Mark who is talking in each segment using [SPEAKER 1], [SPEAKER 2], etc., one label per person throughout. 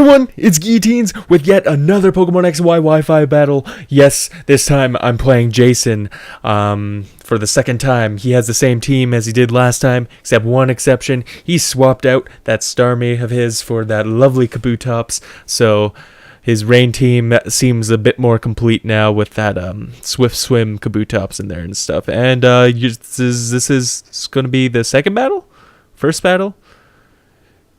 [SPEAKER 1] everyone, it's zzGuillotinez with yet another Pokemon XY Wi-Fi battle. Yes, this time I'm playing Jason for the second time. He has the same team as he did last time, except one exception. He swapped out that Starmie of his for that lovely Kabutops, so his rain team seems a bit more complete now with that Swift Swim Kabutops in there and stuff. And this is going to be the second battle? First battle?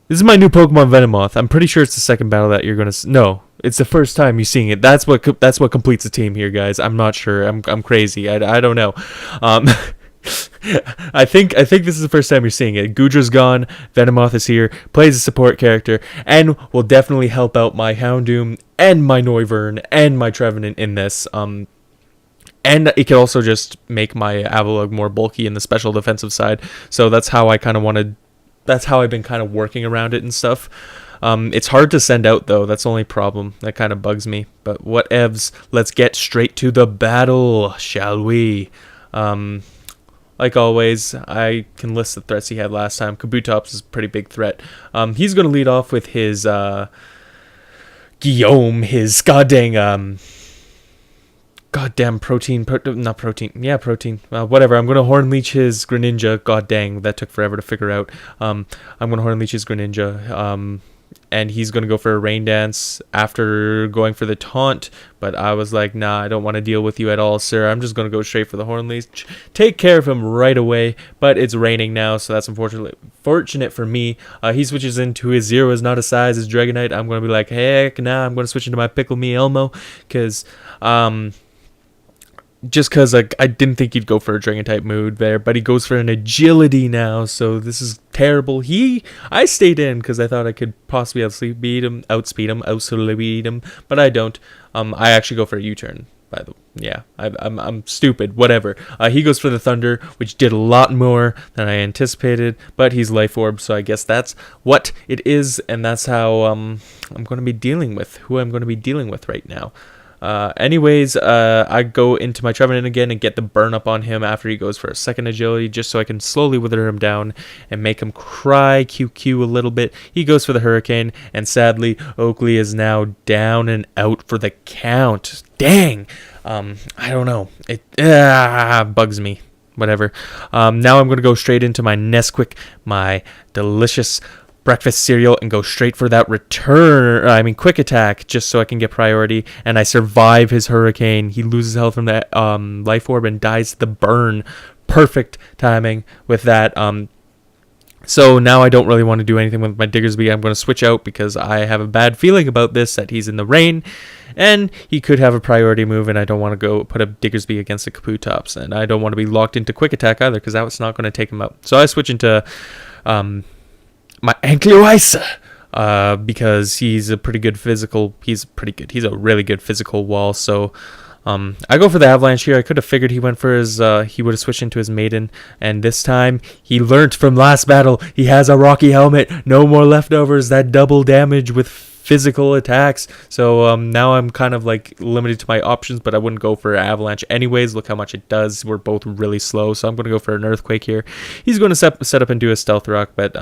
[SPEAKER 1] This is my new Pokemon Venomoth. I'm pretty sure it's the second battle that you're gonna. No, it's the first time you're seeing it. That's what completes the team here, guys. I'm not sure. I'm crazy. I don't know. I think this is the first time you're seeing it. Goodra's gone. Venomoth is here. Plays a support character and will definitely help out my Houndoom and my Noivern and my Trevenant in this. And it can also just make my Avalugg more bulky in the special defensive side. So that's how I kind of wanted. That's how I've been kind of working around it and stuff. It's hard to send out, though. That's the only problem. That kind of bugs me. But whatevs. Let's get straight to the battle, shall we? Like always, I can list the threats he had last time. Kabutops is a pretty big threat. He's going to lead off with his Guillaume, his goddamn protein. Whatever. I'm going to Horn Leech his Greninja. God dang, that took forever to figure out. I'm going to Horn Leech his Greninja. And he's going to go for a Rain Dance after going for the taunt. But I was like, nah, I don't want to deal with you at all, sir. I'm just going to go straight for the Horn Leech. Take care of him right away. But it's raining now, so that's fortunate for me. He switches into his Zero is not a size, his Dragonite. I'm going to be like, heck nah, I'm going to switch into my Pickle Me Elmo. Because, just because I didn't think he'd go for a Dragon-type mood there, but he goes for an Agility now, so this is terrible. I stayed in because I thought I could possibly outspeed him, but I don't. I actually go for a U-turn. I'm stupid. Whatever. He goes for the Thunder, which did a lot more than I anticipated, but he's Life Orb, so I guess that's what it is, and that's how I'm going to be dealing with who I'm going to be dealing with right now. I go into my Trevenant again and get the burn up on him after he goes for a second Agility, just so I can slowly wither him down and make him cry QQ a little bit. He goes for the Hurricane, and sadly, Oakley is now down and out for the count. Dang! I don't know. It bugs me. Whatever. Now I'm going to go straight into my Nesquik, my delicious breakfast cereal, and go straight for that quick attack, just so I can get priority, and I survive his Hurricane. He loses health from that Life Orb and dies to the burn. Perfect timing with that. So now I don't really want to do anything with my Diggersby. I'm going to switch out because I have a bad feeling about this, that he's in the rain, and he could have a priority move, and I don't want to go put a Diggersby against the Kabutops, and I don't want to be locked into quick attack either, because that's not going to take him out. So I switch into my Ankylosa, because he's a pretty good physical. He's a really good physical wall. So I go for the Avalanche here. I could have figured he went for his. He would have switched into his Maiden, and this time he learnt from last battle. He has a Rocky Helmet. No more leftovers. That double damage with physical attacks. So now I'm kind of like limited to my options, but I wouldn't go for Avalanche anyways. Look how much it does. We're both really slow, so I'm going to go for an Earthquake here. He's going to set up and do a Stealth Rock, but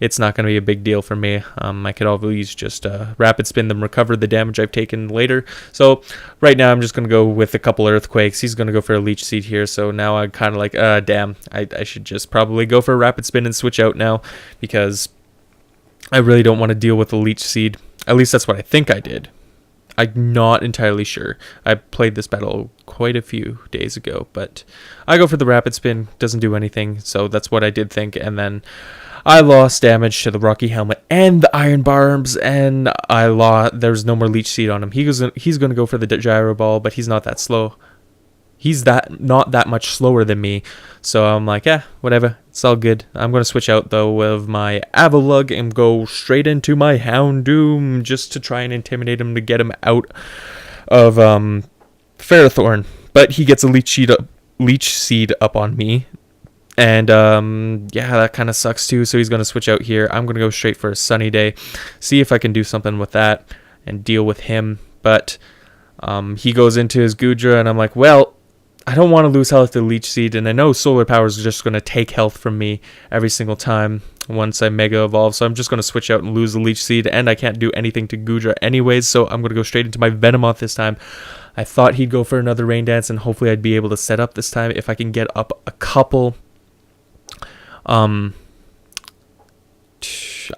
[SPEAKER 1] it's not going to be a big deal for me. I could always just Rapid Spin them, recover the damage I've taken later. So right now I'm just going to go with a couple Earthquakes. He's going to go for a Leech Seed here, so now I'm kind of like, damn, I should just probably go for a Rapid Spin and switch out now, because I really don't want to deal with the Leech Seed. At least that's what I think I did. I'm not entirely sure. I played this battle quite a few days ago, but I go for the Rapid Spin. Doesn't do anything, so that's what I did think. And then I lost damage to the Rocky Helmet and the Iron Barbs, and there's no more Leech Seed on him. He's going to go for the Gyro Ball, but he's not that slow. He's not that much slower than me, so I'm like, whatever, it's all good. I'm going to switch out, though, with my Avalugg and go straight into my Houndoom, just to try and intimidate him to get him out of Ferrothorn. But he gets a Leech Seed up on me, and that kind of sucks too, so he's going to switch out here. I'm going to go straight for a Sunny Day, see if I can do something with that and deal with him, but he goes into his Goodra, and I'm like, well, I don't want to lose health to Leech Seed, and I know Solar Power is just going to take health from me every single time once I Mega Evolve, so I'm just going to switch out and lose the Leech Seed, and I can't do anything to Goodra anyways, so I'm going to go straight into my Venomoth this time. I thought he'd go for another Rain Dance, and hopefully I'd be able to set up this time if I can get up a couple.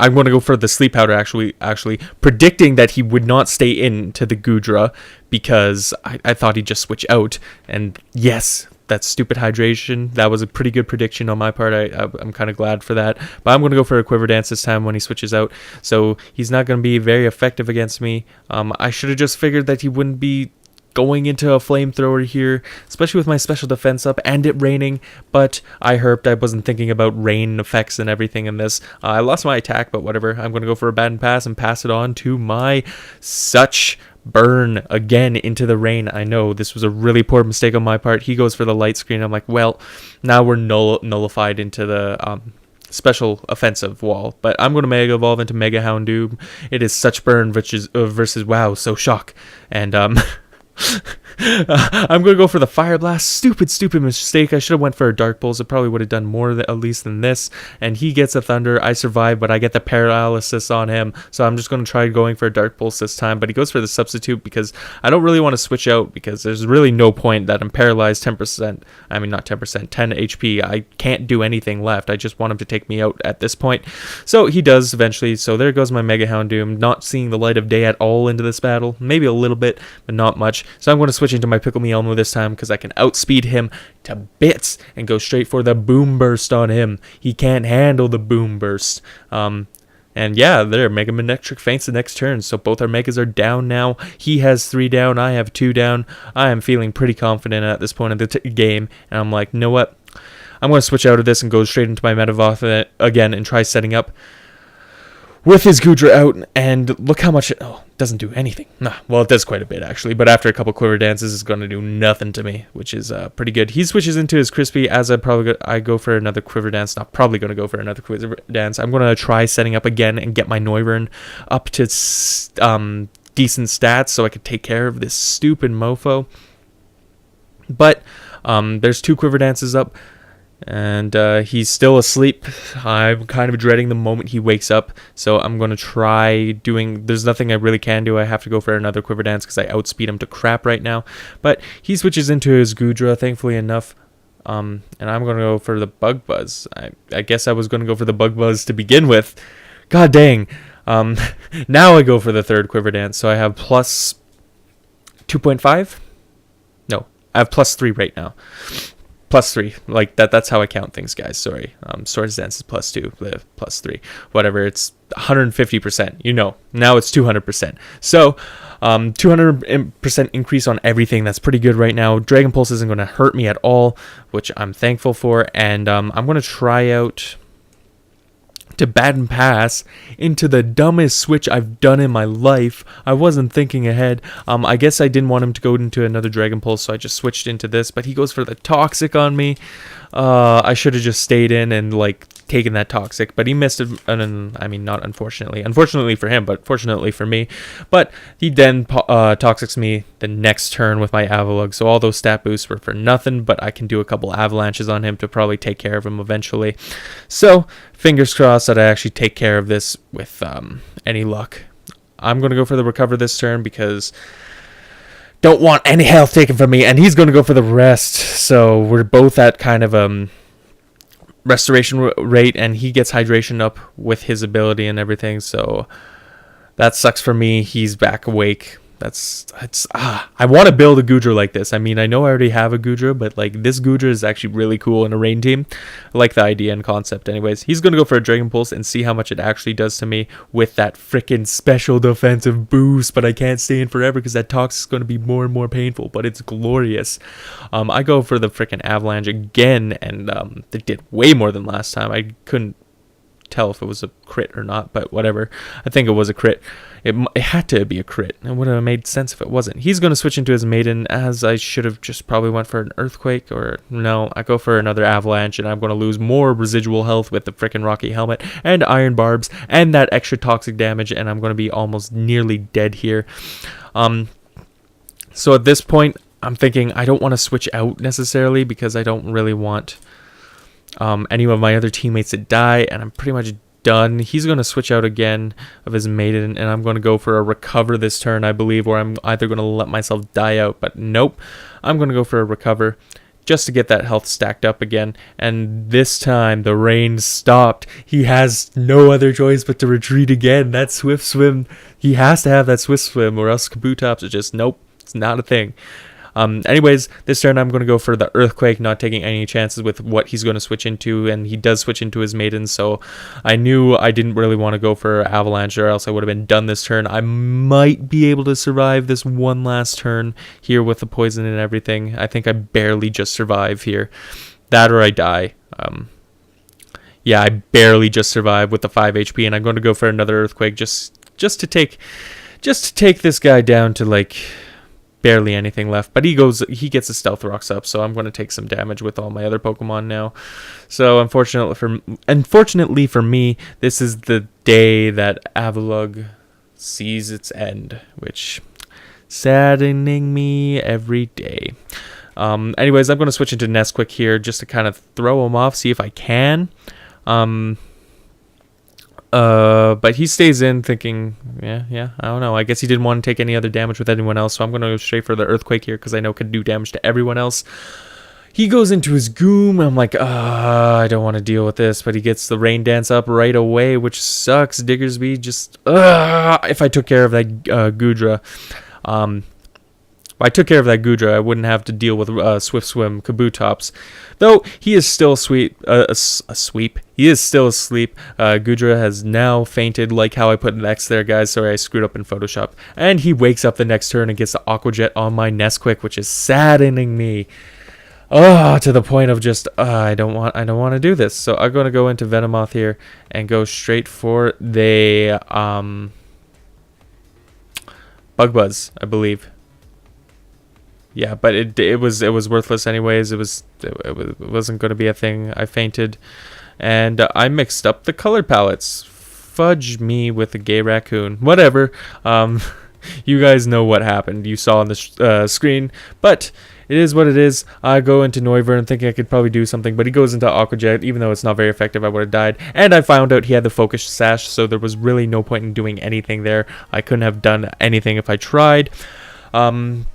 [SPEAKER 1] I'm going to go for the Sleep Powder, actually predicting that he would not stay into the Goodra because I thought he'd just switch out. And yes, that stupid hydration, that was a pretty good prediction on my part. I'm kind of glad for that. But I'm going to go for a Quiver Dance this time when he switches out. So he's not going to be very effective against me. I should have just figured that he wouldn't be going into a flamethrower here, especially with my special defense up and it raining, but I herped. I wasn't thinking about rain effects and everything in this. I lost my attack, but whatever. I'm going to go for a Bad and Pass and pass it on to my Such Burn again into the rain. I know this was a really poor mistake on my part. He goes for the light screen. I'm like, well, now we're nullified into the special offensive wall, but I'm going to Mega Evolve into Mega Houndoom. It is Such Burn versus wow, so shock, and I'm going to go for the Fire Blast. Stupid mistake. I should have went for a Dark Pulse. It probably would have done more at least than this. And he gets a Thunder. I survive, but I get the Paralysis on him. So I'm just going to try going for a Dark Pulse this time. But he goes for the Substitute because I don't really want to switch out because there's really no point that I'm paralyzed 10%. I mean, not 10%, 10 HP. I can't do anything left. I just want him to take me out at this point. So he does eventually. So there goes my Mega Houndoom. Not seeing the light of day at all into this battle. Maybe a little bit, but not much. So I'm going to switch into my Pickle Me Elmo this time because I can outspeed him to bits and go straight for the Boom Burst on him. He can't handle the Boom Burst. And yeah, there, Mega Manectric faints the next turn, so both our Megas are down now. He has 3 down, I have 2 down. I am feeling pretty confident at this point of the game, and I'm like, you know what? I'm going to switch out of this and go straight into my Metavoth again and try setting up with his Goodra out, and look how much it doesn't do anything. Nah, well, it does quite a bit, actually, but after a couple Quiver Dances, it's going to do nothing to me, which is pretty good. He switches into his Crispy as I go for another Quiver Dance. Not probably going to go for another Quiver Dance. I'm going to try setting up again and get my Noivern up to decent stats so I could take care of this stupid mofo. But there's 2 Quiver Dances up. And he's still asleep. I'm kind of dreading the moment he wakes up, so I'm going to try doing... There's nothing I really can do. I have to go for another Quiver Dance because I outspeed him to crap right now. But he switches into his Goodra, thankfully enough. And I'm going to go for the Bug Buzz. I guess I was going to go for the Bug Buzz to begin with. God dang. Now I go for the third Quiver Dance, so I have plus 2.5? No, I have plus 3 right now. Plus 3, like that's how I count things, guys. Sorry. Swords Dance is plus 2, plus 3, whatever. It's 150%. You know, now it's 200%. So, 200% increase on everything. That's pretty good right now. Dragon Pulse isn't going to hurt me at all, which I'm thankful for. And I'm going to try out to Bad and Pass into the dumbest switch I've done in my life. I wasn't thinking ahead. I guess I didn't want him to go into another Dragon Pulse, so I just switched into this, but he goes for the Toxic on me. I should have just stayed in and like taken that Toxic, but he missed it. I mean, not unfortunately for him, but fortunately for me. But he then Toxics me the next turn with my Avalugg, so all those stat boosts were for nothing, but I can do a couple Avalanches on him to probably take care of him eventually. So fingers crossed that I actually take care of this with any luck. I'm going to go for the Recover this turn because don't want any health taken from me, and he's going to go for the Rest. So we're both at kind of restoration rate, and he gets hydration up with his ability and everything. So that sucks for me. He's back awake. I want to build a Goodra like this. I mean, I know I already have a Goodra, but like this Goodra is actually really cool in a rain team. I like the idea and concept. Anyways, he's going to go for a Dragon Pulse and see how much it actually does to me with that freaking special defensive boost, but I can't stay in forever because that Toxic is going to be more and more painful, but it's glorious. I go for the freaking Avalanche again, and they did way more than last time. I couldn't tell if it was a crit or not, but whatever. I think it was a crit. It had to be a crit. It would have made sense if it wasn't. He's going to switch into his Maiden, as I should have just probably went for an Earthquake, or no, I go for another Avalanche, and I'm going to lose more residual health with the freaking Rocky Helmet and Iron Barbs and that extra Toxic damage, and I'm going to be almost nearly dead here. So at this point, I'm thinking I don't want to switch out necessarily because I don't really want any of my other teammates to die, and I'm pretty much done. He's going to switch out again of his maiden, and I'm going to go for a recover this turn, I believe, or I'm either going to let myself die out, but nope. I'm going to go for a recover just to get that health stacked up again, and this time the rain stopped. He has no other choice but to retreat again. That swift swim, he has to have that swift swim, or else Kabutops are just, nope, it's not a thing. Anyways, this turn I'm going to go for the Earthquake, not taking any chances with what he's going to switch into, and he does switch into his maiden, so I knew I didn't really want to go for Avalanche, or else I would have been done this turn. I might be able to survive this one last turn here with the poison and everything. I think I barely just survive here. That or I die. Yeah, I barely just survive with the 5 HP, and I'm going to go for another Earthquake just to take this guy down to like barely anything left. But he gets the Stealth Rocks up, so I'm going to take some damage with all my other Pokemon now. So unfortunately for me, this is the day that Avalugg sees its end, which saddening me every day. Anyways, I'm going to switch into Nesquik here just to kind of throw him off, see if I can. But he stays in thinking, yeah, I don't know. I guess he didn't want to take any other damage with anyone else, so I'm going to go straight for the Earthquake here because I know it could do damage to everyone else. He goes into his Goom. I'm like, I don't want to deal with this, but he gets the Rain Dance up right away, which sucks. Diggersby just, if I took care of that Goodra, if I took care of that Goodra, I wouldn't have to deal with Swift Swim Kabutops. Though he is still asleep. He is still asleep. Goodra has now fainted, like how I put an X there, guys. Sorry, I screwed up in Photoshop. And he wakes up the next turn and gets the Aqua Jet on my Nesquik, which is saddening me. To the point of just I don't want to do this. So I'm going to go into Venomoth here and go straight for the Bug Buzz, I believe. Yeah, but it was worthless anyways. It wasn't going to be a thing. I fainted, and I mixed up the color palettes. Fudge me with a gay raccoon. Whatever. You guys know what happened. You saw on the screen, but it is what it is. I go into Noivern thinking I could probably do something, but he goes into Aqua Jet. Even though it's not very effective, I would have died. And I found out he had the Focus Sash, so there was really no point in doing anything there. I couldn't have done anything if I tried.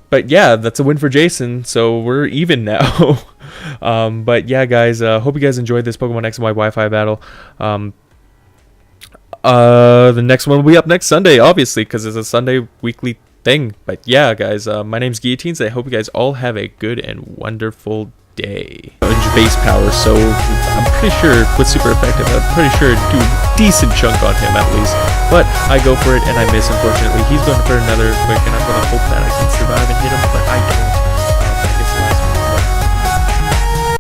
[SPEAKER 1] But yeah, that's a win for Jason, so we're even now. But yeah, guys, hope you guys enjoyed this Pokemon X and Y Wi-Fi battle. The next one will be up next Sunday, obviously, because it's a Sunday weekly thing. But yeah, guys, my name's zGuillotinez. I hope you guys all have a good and wonderful day. Base power, so I'm pretty sure with super effective, I'm pretty sure it'd do a decent chunk on him at least. But I go for it and I miss, unfortunately. He's going for another quick, and I'm going to hope that I can survive.